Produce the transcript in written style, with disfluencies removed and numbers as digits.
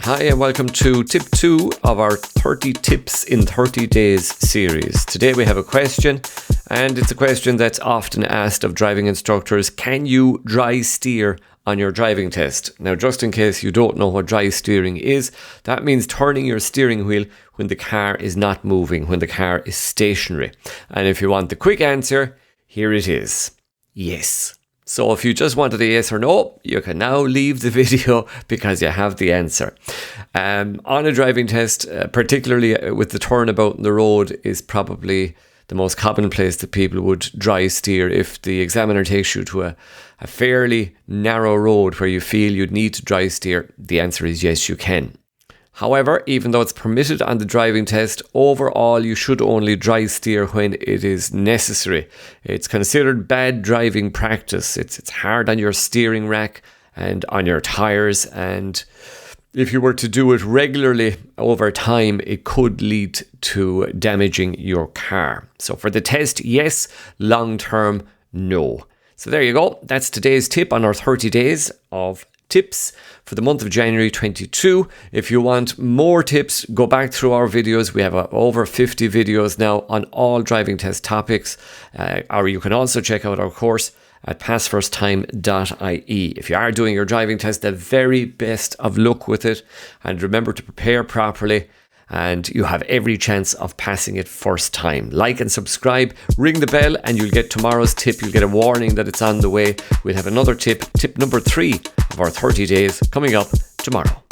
Hi and welcome to tip 2 of our 30 tips in 30 days series. Today we have a question, and it's a question that's often asked of driving instructors. Can you dry steer on your driving test? Now, just in case you don't know what dry steering is, that means turning your steering wheel when the car is not moving, when the car is stationary. And if you want the quick answer, here it is. Yes. So if you just wanted a yes or no, you can now leave the video because you have the answer. On a driving test, particularly with the turnabout in the road, is probably the most common place that people would dry steer. If the examiner takes you to a fairly narrow road where you feel you'd need to dry steer, the answer is yes, you can. However, even though it's permitted on the driving test, overall you should only dry steer when it is necessary. It's considered bad driving practice. It's hard on your steering rack and on your tyres, and if you were to do it regularly over time, it could lead to damaging your car. So for the test, yes. Long term, no. So there you go. That's today's tip on our 30 days of tips for the month of January 22. If you want more tips, go back through our videos. We have over 50 videos now on all driving test topics, or you can also check out our course at PassFirstTime.ie. If you are doing your driving test, the very best of luck with it, and remember to prepare properly, and you have every chance of passing it first time. Like and subscribe, ring the bell, and you'll get tomorrow's tip. You'll get a warning that it's on the way. We'll have another tip number 3 of our 30 days, coming up tomorrow.